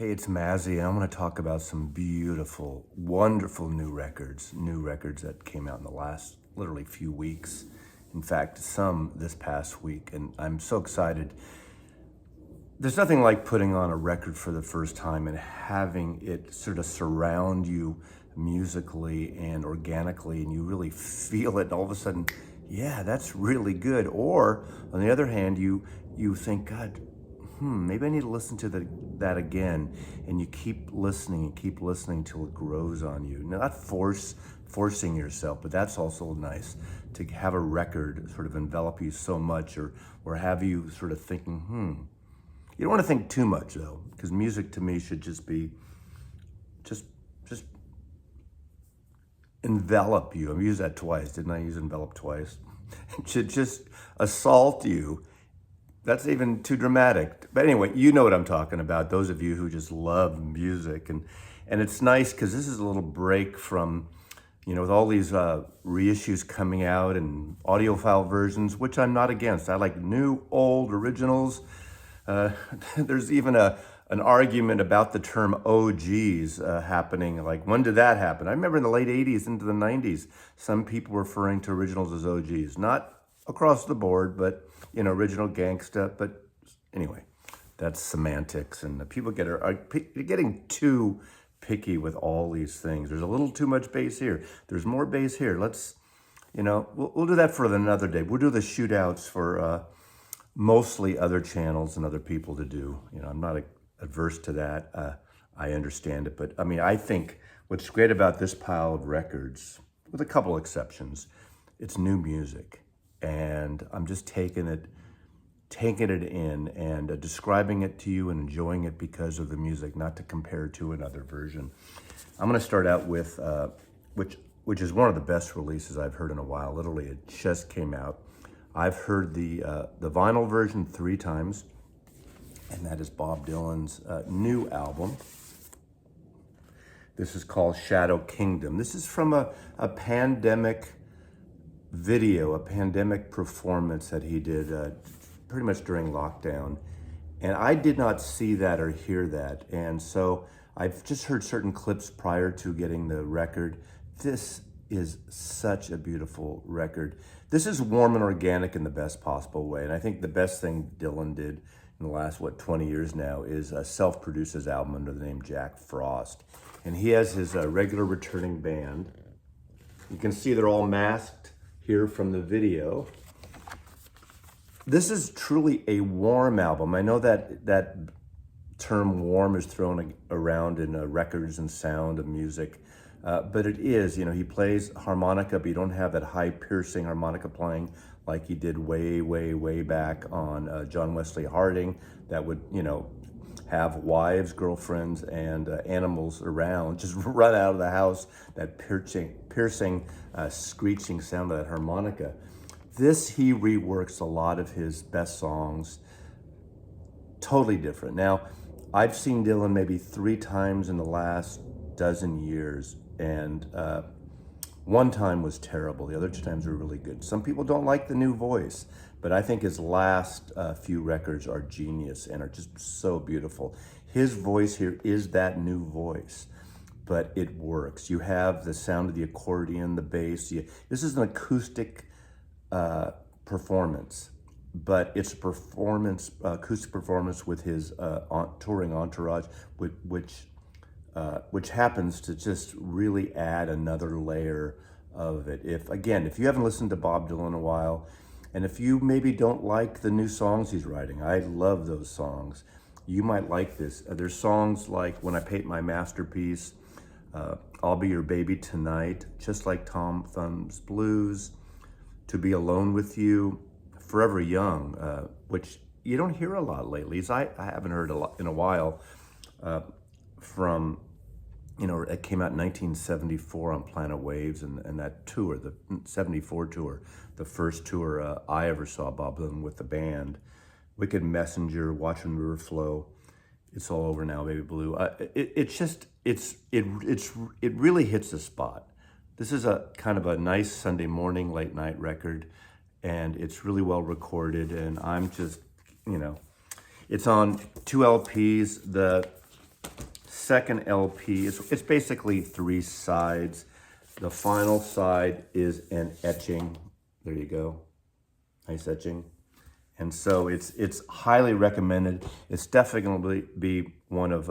Hey, it's Mazzy, and I'm going to talk about some beautiful, wonderful new records that came out in the last literally few weeks. In fact, some this past week, and I'm so excited. There's nothing like putting on a record for the first time and having it sort of surround you musically and organically, and you really feel it, and all of a sudden, yeah, that's really good. Or on the other hand, you think, God, maybe I need to listen to that again. And you keep listening and keep listening till it grows on you. Not forcing yourself, but that's also nice to have a record sort of envelop you so much, or have you sort of thinking, You don't want to think too much though, because music to me should just be, just envelop you. I used that twice, didn't I use envelop twice? It should just assault you. That's even too dramatic. But anyway, you know what I'm talking about, those of you who just love music. And it's nice because this is a little break from, with all these reissues coming out and audiophile versions, which I'm not against. I like new, old, originals. There's even an argument about the term OGs happening. Like, when did that happen? I remember in the late 80s into the 90s, some people referring to originals as OGs. Not across the board, but original gangsta. But anyway, that's semantics, and people are getting too picky with all these things. There's a little too much bass here. There's more bass here. Let's, we'll do that for another day. We'll do the shootouts for mostly other channels and other people to do. I'm not adverse to that. I understand it, but I think what's great about this pile of records, with a couple exceptions, it's new music. And I'm just taking it in and describing it to you and enjoying it because of the music, not to compare to another version. I'm going to start out with, which is one of the best releases I've heard in a while. Literally, it just came out. I've heard the vinyl version 3 times, and that is Bob Dylan's new album. This is called Shadow Kingdom. This is from a pandemic video, a pandemic performance that he did pretty much during lockdown. And I did not see that or hear that. And so I've just heard certain clips prior to getting the record. This is such a beautiful record. This is warm and organic in the best possible way. And I think the best thing Dylan did in the last, 20 years now is self-produce his album under the name Jack Frost. And he has his regular returning band. You can see they're all masked here from the video. This is truly a warm album. I know that term warm is thrown around in records and sound and music, but it is, he plays harmonica, but you don't have that high piercing harmonica playing like he did way back on John Wesley Harding, that would, have wives, girlfriends, and animals around, just run out of the house, that piercing, screeching sound of that harmonica. This, he reworks a lot of his best songs, totally different. Now, I've seen Dylan maybe 3 times in the last dozen years, and one time was terrible. The other 2 times were really good. Some people don't like the new voice, but I think his last few records are genius and are just so beautiful. His voice here is that new voice, but it works. You have the sound of the accordion, the bass. This is an acoustic performance, but it's a acoustic performance with his touring entourage, which happens to just really add another layer of it. If you haven't listened to Bob Dylan in a while, and if you maybe don't like the new songs he's writing, I love those songs, you might like this. There's songs like When I Paint My Masterpiece, I'll Be Your Baby Tonight, Just Like Tom Thumb's Blues, To Be Alone With You, Forever Young, which you don't hear a lot lately. I haven't heard a lot in a while from, it came out in 1974 on Planet Waves, and that tour, the 74 tour, the first tour I ever saw Bob Dylan with the band. Wicked Messenger, Watching River Flow, It's All Over Now, Baby Blue. It really hits the spot. This is a kind of a nice Sunday morning, late night record, and it's really well recorded, and I'm just, it's on 2 LPs. second LP. It's basically 3 sides. The final side is an etching. There you go. Nice etching. And so it's highly recommended. It's definitely going to be one of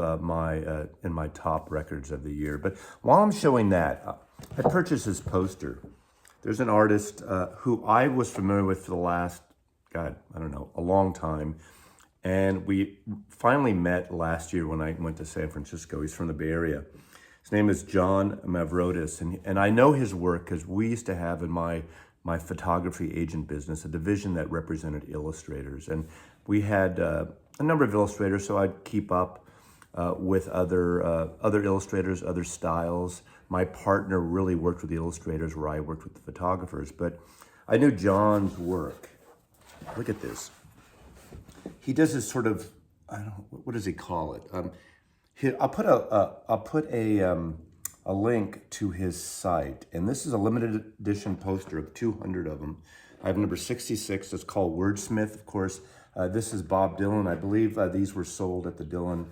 in my top records of the year. But while I'm showing that, I purchased this poster. There's an artist who I was familiar with for the last, God, I don't know, a long time. And we finally met last year when I went to San Francisco. He's from the Bay Area. His name is John Mavrodis. And I know his work because we used to have in my photography agent business a division that represented illustrators. And we had a number of illustrators, so I'd keep up with other illustrators, other styles. My partner really worked with the illustrators where I worked with the photographers. But I knew John's work. Look at this. He does this sort of, I don't know, what does he call it? I'll put a link to his site, and this is a limited edition poster of 200 of them. I have number 66. It's called Wordsmith, of course. This is Bob Dylan. I believe these were sold at the Dylan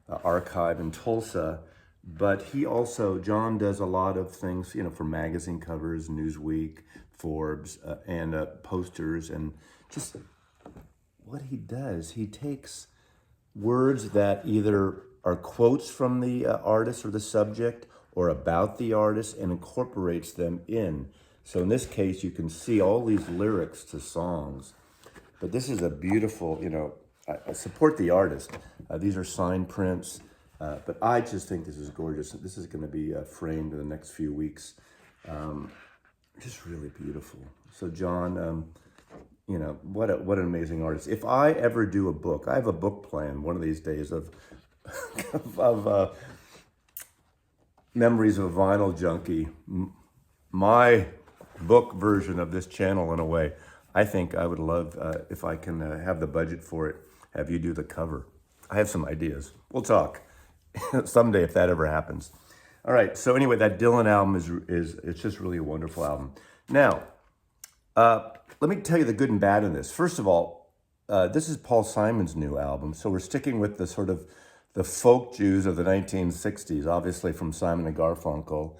Archive in Tulsa. But John does a lot of things, for magazine covers, Newsweek, Forbes, and posters, and just what he does, he takes words that either are quotes from the artist or the subject or about the artist and incorporates them in. So in this case, you can see all these lyrics to songs. But this is a beautiful, I support the artist. These are signed prints, but I just think this is gorgeous. This is going to be framed in the next few weeks. Just really beautiful. So John, what an amazing artist. If I ever do a book, I have a book plan one of these days of Memories of a Vinyl Junkie, my book version of this channel in a way. I think I would love, if I can have the budget for it, have you do the cover. I have some ideas. We'll talk someday if that ever happens. All right, so anyway, that Dylan album it's just really a wonderful album. Now, let me tell you the good and bad in this. First of all, this is Paul Simon's new album, so we're sticking with the sort of the folk Jews of the 1960s, obviously from Simon and Garfunkel.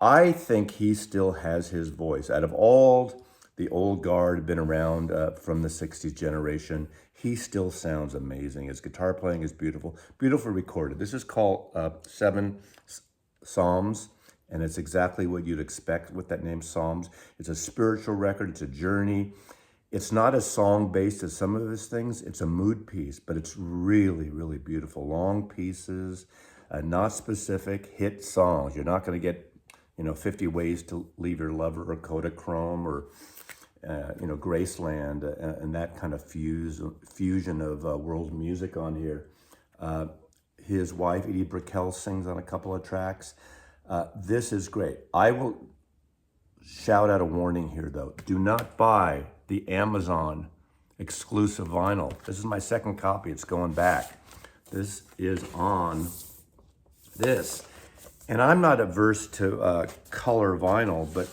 I think he still has his voice. Out of all the old guard been around from the 60s generation, he still sounds amazing. His guitar playing is beautiful, beautifully recorded. This is called 7 Psalms, and it's exactly what you'd expect with that name, Psalms. It's a spiritual record. It's a journey. It's not as song-based as some of his things. It's a mood piece, but it's really, really beautiful. Long pieces, not specific, hit songs. You're not going to get, 50 Ways to Leave Your Lover or Kodachrome or, Graceland and that kind of fusion of world music on here. His wife, Edie Brickell, sings on a couple of tracks. This is great. I will shout out a warning here, though. Do not buy the Amazon exclusive vinyl. This is my second copy. It's going back. This is on this. And I'm not averse to color vinyl, but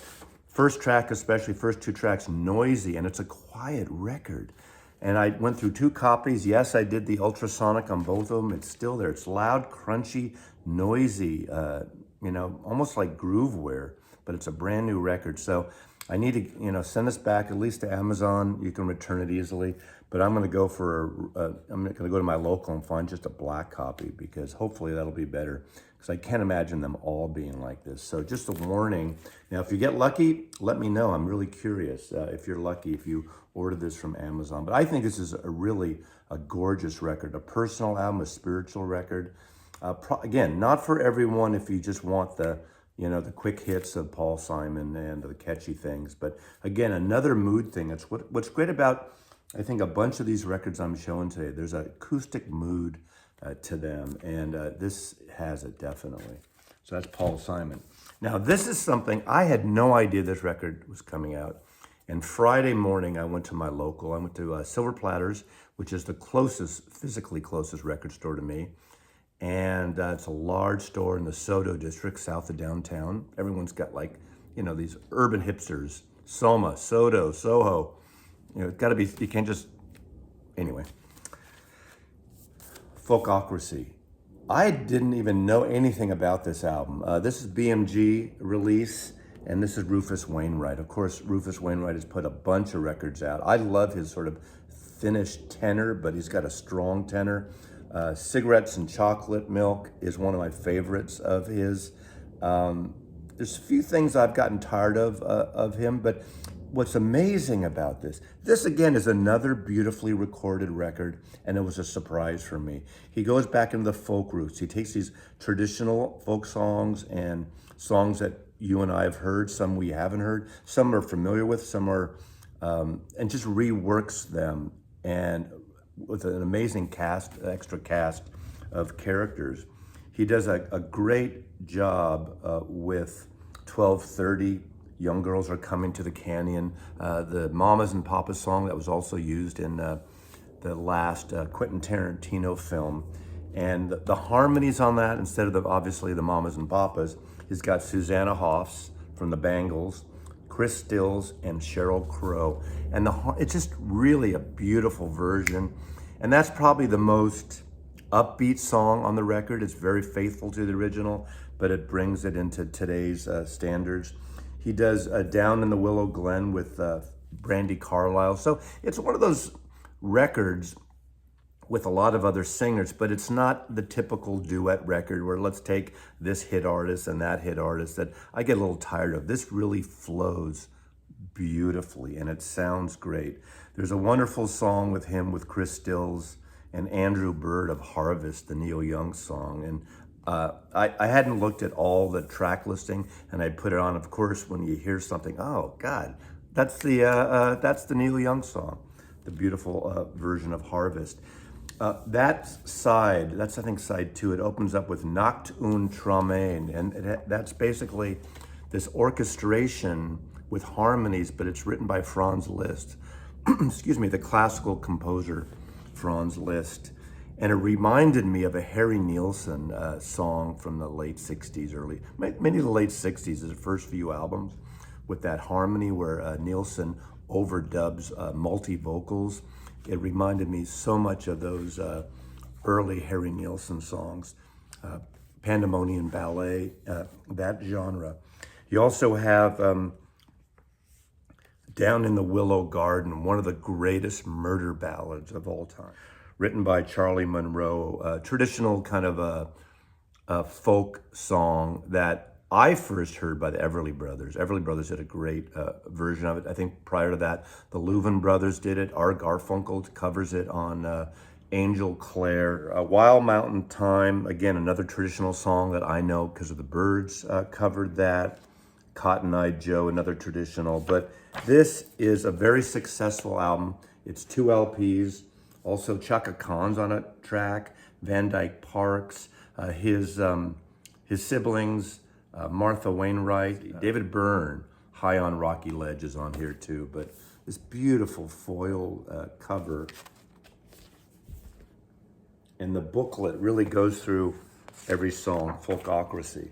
first track, especially first 2 tracks, noisy, and it's a quiet record. And I went through 2 copies. Yes, I did the ultrasonic on both of them. It's still there. It's loud, crunchy, noisy, almost like Grooveware, but it's a brand new record. So I need to, send this back at least to Amazon. You can return it easily, but I'm going to go I'm going to go to my local and find just a black copy because hopefully that'll be better because I can't imagine them all being like this. So just a warning. Now, if you get lucky, let me know. I'm really curious if you're lucky, if you order this from Amazon. But I think this is a gorgeous record, a personal album, a spiritual record. Again, not for everyone if you just want the quick hits of Paul Simon and the catchy things. But again, another mood thing. That's what's great about, I think, a bunch of these records I'm showing today. There's an acoustic mood to them, and this has it definitely. So that's Paul Simon. Now, this is something, I had no idea this record was coming out. And Friday morning, I went to my local. I went to Silver Platters, which is the physically closest record store to me. And it's a large store in the Soto district, south of downtown. Everyone's got these urban hipsters, Soma, Soto, Soho. It's got to be, you can't just, anyway. Folkocracy. I didn't even know anything about this album. This is BMG release, and this is Rufus Wainwright. Of course, Rufus Wainwright has put a bunch of records out. I love his sort of finished tenor, but he's got a strong tenor. Cigarettes and Chocolate Milk is one of my favorites of his. There's a few things I've gotten tired of him, but what's amazing about this again is another beautifully recorded record, and it was a surprise for me. He goes back into the folk roots. He takes these traditional folk songs and songs that you and I have heard, some we haven't heard, some are familiar with, some are, and just reworks them, and with an amazing extra cast of characters. He does a great job with 12:30. Young Girls Are Coming to the Canyon, the Mamas and Papas song that was also used in the last Quentin Tarantino film. And the harmonies on that, instead of obviously the Mamas and Papas, he's got Susanna Hoffs from the Bangles, Chris Stills, and Sheryl Crow. And it's just really a beautiful version. And that's probably the most upbeat song on the record. It's very faithful to the original, but it brings it into today's standards. He does Down in the Willow Glen with Brandi Carlile. So it's one of those records with a lot of other singers, but it's not the typical duet record where let's take this hit artist and that hit artist that I get a little tired of. This really flows beautifully and it sounds great. There's a wonderful song with him with Chris Stills and Andrew Bird of Harvest, the Neil Young song. And I hadn't looked at all the track listing, and I put it on. Of course, when you hear something, oh God, that's the Neil Young song, the beautiful version of Harvest. That's I think side 2. It opens up with Nacht und Traumain, and that's basically this orchestration with harmonies, but it's written by Franz Liszt. Excuse me, the classical composer Franz Liszt. And it reminded me of a Harry Nilsson song from the late 60s, maybe the late 60s, his first few albums, with that harmony where Nilsson overdubs multi-vocals. It reminded me so much of those early Harry Nilsson songs, Pandemonium Ballet, that genre. You also have Down in the Willow Garden, one of the greatest murder ballads of all time, written by Charlie Monroe, a traditional kind of a folk song that I first heard by the Everly Brothers. Everly Brothers did a great version of it. I think prior to that, the Louvin Brothers did it. Art Garfunkel covers it on Angel Clare. Wild Mountain Thyme, again, another traditional song that I know because of the Byrds covered that. Cotton Eye Joe, another traditional. But this is a very successful album. It's 2 LPs. Also, Chaka Khan's on a track, Van Dyke Parks, his siblings, Martha Wainwright, David Byrne, High on Rocky Ledge is on here too. But this beautiful foil cover. And the booklet really goes through every song, Folkocracy.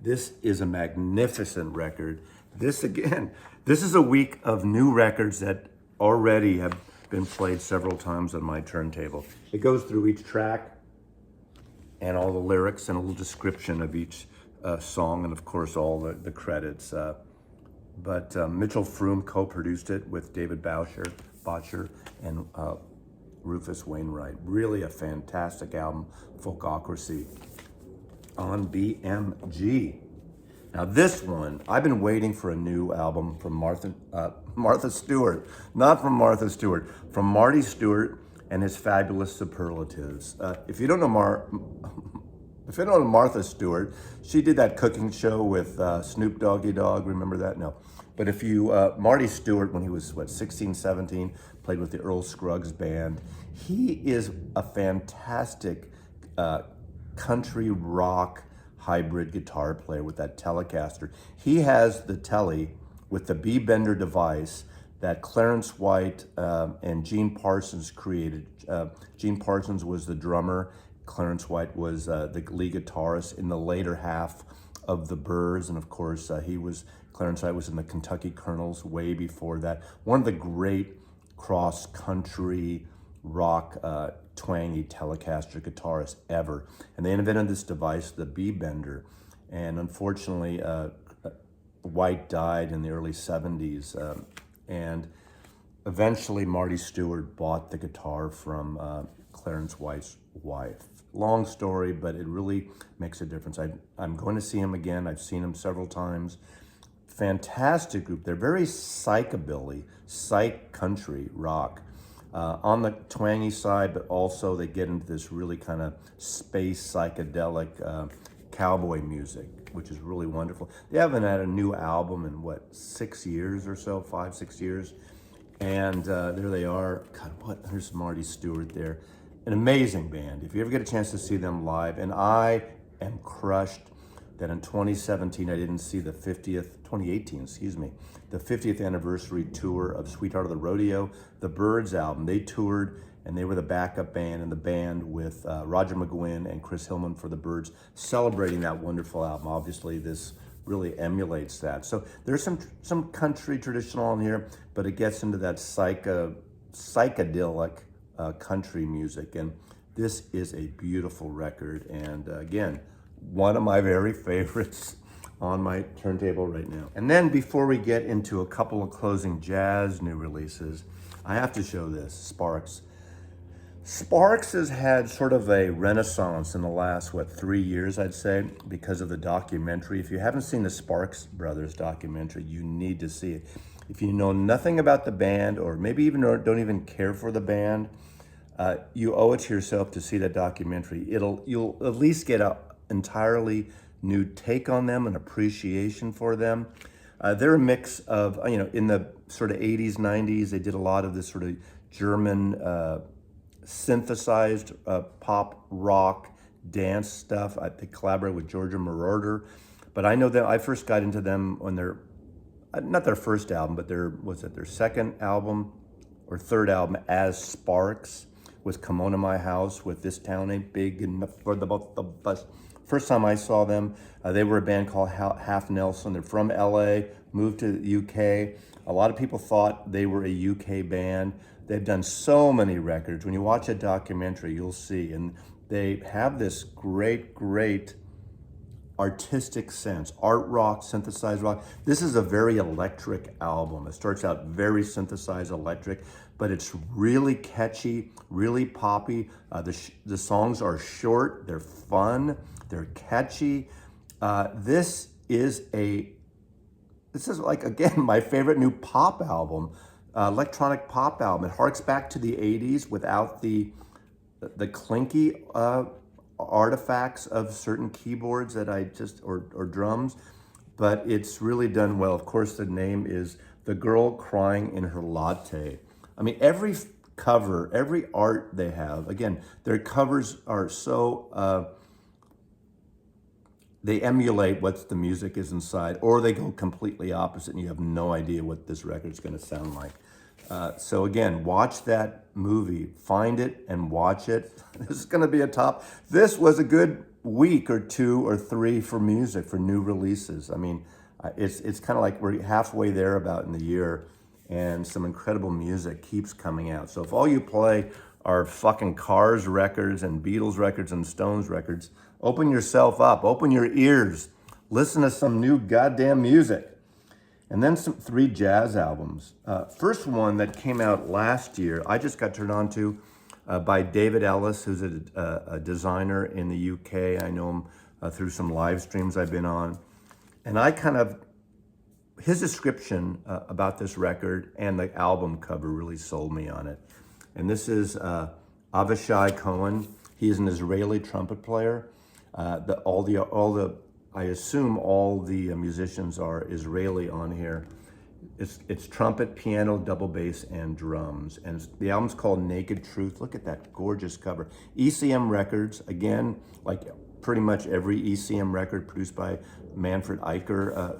This is a magnificent record. This is a week of new records that already have been played several times on my turntable. It goes through each track and all the lyrics and a little description of each song, and of course all the credits. But Mitchell Froom co-produced it with David Botcher and Rufus Wainwright. Really a fantastic album, Folkocracy, on BMG. Now this one, I've been waiting for a new album from Martha Stewart, not from Martha Stewart, from Marty Stewart and his Fabulous Superlatives. If you don't know Martha Stewart, she did that cooking show with Snoop Doggy Dogg, remember that? No. But if you, Marty Stewart, when he was, 16, 17, played with the Earl Scruggs Band. He is a fantastic country rock hybrid guitar player with that Telecaster. He has the Tele with the B-Bender device that Clarence White and Gene Parsons created. Gene Parsons was the drummer. Clarence White was the lead guitarist in the later half of the Byrds, and of course Clarence White was in the Kentucky Colonels way before that. One of the great cross-country rock twangy Telecaster guitarist ever. And they invented this device, the B-bender. And unfortunately, White died in the early 70s. And eventually Marty Stewart bought the guitar from Clarence White's wife. Long story, but it really makes a difference. I'm going to see him again. I've seen him several times. Fantastic group. They're very psychobilly, psych country rock. On the twangy side, but also they get into this really kind of space psychedelic cowboy music, which is really wonderful. They haven't had a new album in what, 6 years or so, 5, 6 years. And there they are. God, there's Marty Stewart there. An amazing band. If you ever get a chance to see them live, and I am crushed that in 2017 I didn't see the 2018, the 50th anniversary tour of Sweetheart of the Rodeo, the Byrds album. They toured, and they were the backup band in the band with Roger McGuinn and Chris Hillman for the Byrds, celebrating that wonderful album. Obviously, this really emulates that. So there's some country traditional on here, but it gets into that psychedelic country music, and this is a beautiful record, and again, one of my very favorites on my turntable right now. And then before we get into a couple of closing jazz new releases, I have to show this, Sparks. Sparks has had sort of a renaissance in the last, 3 years, I'd say, because of the documentary. If you haven't seen the Sparks Brothers documentary, you need to see it. If you know nothing about the band, or maybe even don't even care for the band, you owe it to yourself to see that documentary. You'll at least get an entirely new take on them, an appreciation for them. They're a mix of, in the sort of 80s, 90s, they did a lot of this sort of German synthesized pop, rock, dance stuff. They collaborate with Georgia Moroder. But I know that I first got into them when not their first album, but their second album or third album as Sparks, was Come On to My House with This Town Ain't Big Enough for the Both of Us. First time I saw them, they were a band called Half Nelson. They're from LA, moved to the UK. A lot of people thought they were a UK band. They've done so many records. When you watch a documentary, you'll see. And they have this great, great artistic sense, art rock, synthesized rock. This is a very electric album. It starts out very synthesized electric, but it's really catchy, really poppy. The songs are short, they're fun, they're catchy. This is like, again, my favorite new pop album, electronic pop album. It harks back to the 80s without the clinky artifacts of certain keyboards that or drums, but it's really done well. Of course, the name is The Girl Crying in Her Latte. I mean, every cover, every art they have, again, their covers are so, they emulate what the music is inside, or they go completely opposite and you have no idea what this record's gonna sound like. So again, watch that movie, find it and watch it. This is gonna be a top. This was a good week or 2 or 3 for music, for new releases. I mean, it's kind of like we're halfway there about in the year, and some incredible music keeps coming out. So if all you play are fucking Cars records and Beatles records and Stones records, open yourself up, open your ears, listen to some new goddamn music. And then 3 jazz albums. First one that came out last year, I just got turned on to by David Ellis, who's a designer in the UK. I know him through some live streams I've been on. And his description about this record and the album cover really sold me on it. And this is Avishai Cohen. He's an Israeli trumpet player. I assume all the musicians are Israeli on here. It's trumpet, piano, double bass, and drums. And the album's called Naked Truth. Look at that gorgeous cover. ECM Records, again, like pretty much every ECM record produced by Manfred Eicher,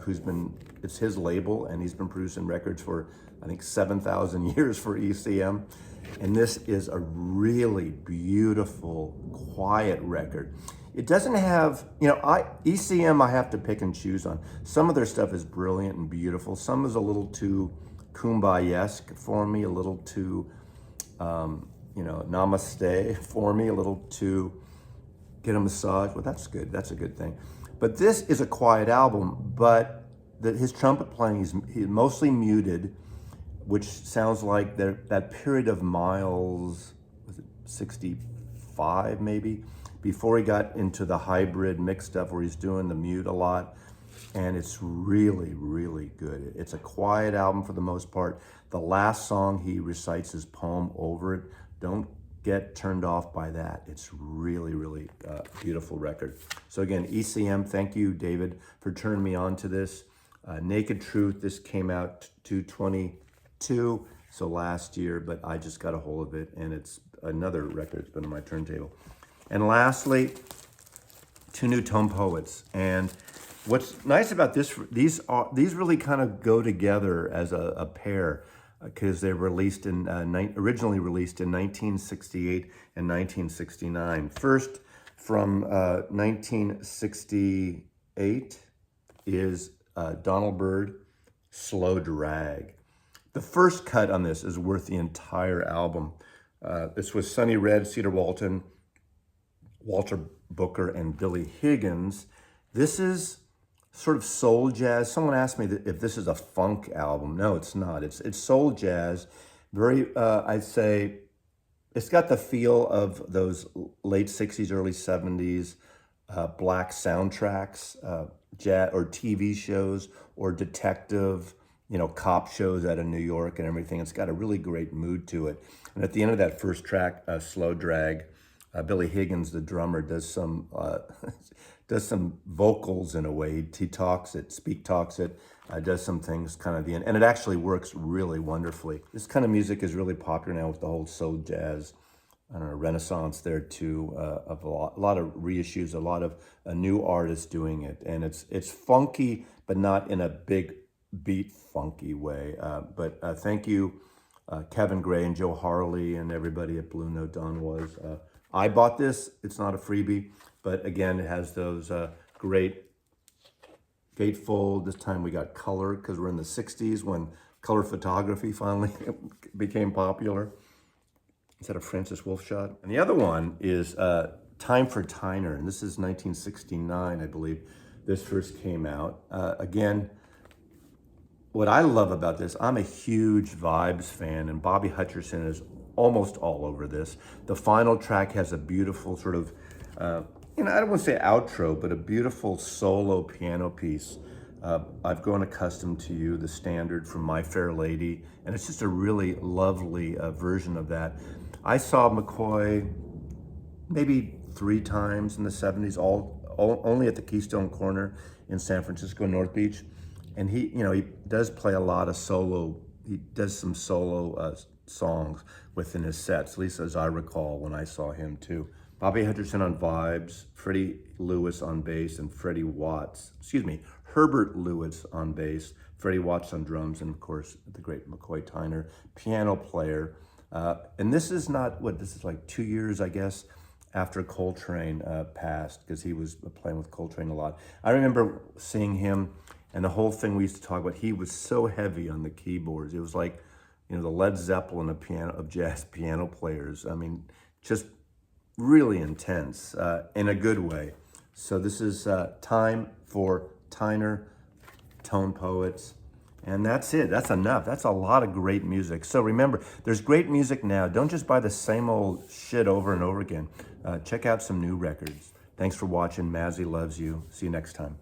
it's his label, and he's been producing records for, I think, 7,000 years for ECM. And this is a really beautiful, quiet record. It doesn't have, ECM I have to pick and choose on. Some of their stuff is brilliant and beautiful. Some is a little too Kumbaya-esque for me, a little too namaste for me, a little to get a massage. Well, that's good. That's a good thing. But this is a quiet album, but his trumpet playing, he's mostly muted, which sounds like that period of Miles, was it 65 maybe, before he got into the hybrid mix stuff where he's doing the mute a lot. And it's really, really good. It's a quiet album for the most part. The last song, he recites his poem over it. Don't get turned off by that. It's really, really beautiful record. So again, ECM, thank you, David, for turning me on to this. Naked Truth, this came out 2022, so last year, but I just got a hold of it, and it's another record that's been on my turntable. And lastly, two new tone poets. And what's nice about these really kind of go together as a pair, because they were released originally released in 1968 and 1969. First, from 1968 is Donald Byrd, Slow Drag. The first cut on this is worth the entire album. This was Sonny Red, Cedar Walton, Walter Booker, and Billy Higgins. This is sort of soul jazz. Someone asked me if this is a funk album. No, it's not. It's soul jazz. Very, I'd say, it's got the feel of those late 60s, early 70s black soundtracks, jazz or TV shows or detective, cop shows out of New York and everything. It's got a really great mood to it. And at the end of that first track, Slow Drag, Billy Higgins, the drummer, does some vocals in a way. He talks it, talks it, does some things kind of at the end, and it actually works really wonderfully. This kind of music is really popular now with the whole soul jazz, renaissance there too, of a lot of reissues, a lot of new artists doing it, and it's funky, but not in a big beat funky way. But thank you, Kevin Gray and Joe Harley and everybody at Blue Note. Don was. I bought this. It's not a freebie, but again, it has those great gatefold. This time we got color because we're in the 60s when color photography finally became popular. Is that a Francis Wolff shot? And the other one is Time for Tyner, and this is 1969, I believe. This first came out. Again, what I love about this, I'm a huge Vibes fan, and Bobby Hutcherson is almost all over this. The final track has a beautiful sort of, I don't want to say outro, but a beautiful solo piano piece. I've grown accustomed to you, the standard from My Fair Lady, and it's just a really lovely version of that. I saw McCoy maybe 3 times in the 70s, only at the Keystone Corner in San Francisco, North Beach. And he does play a lot of solo, he does some solo songs within his sets, at least as I recall when I saw him too. Bobby Hutcherson on vibes, Freddie Lewis on bass, and Herbert Lewis on bass, Freddie Watts on drums, and of course the great McCoy Tyner, piano player. And this is like 2 years, I guess, after Coltrane passed, because he was playing with Coltrane a lot. I remember seeing him, and the whole thing we used to talk about, he was so heavy on the keyboards. It was like, the Led Zeppelin of jazz piano players. I mean, just really intense in a good way. So this is Time for Tyner, Tone Poets. And that's it. That's enough. That's a lot of great music. So remember, there's great music now. Don't just buy the same old shit over and over again. Check out some new records. Thanks for watching. Mazzy loves you. See you next time.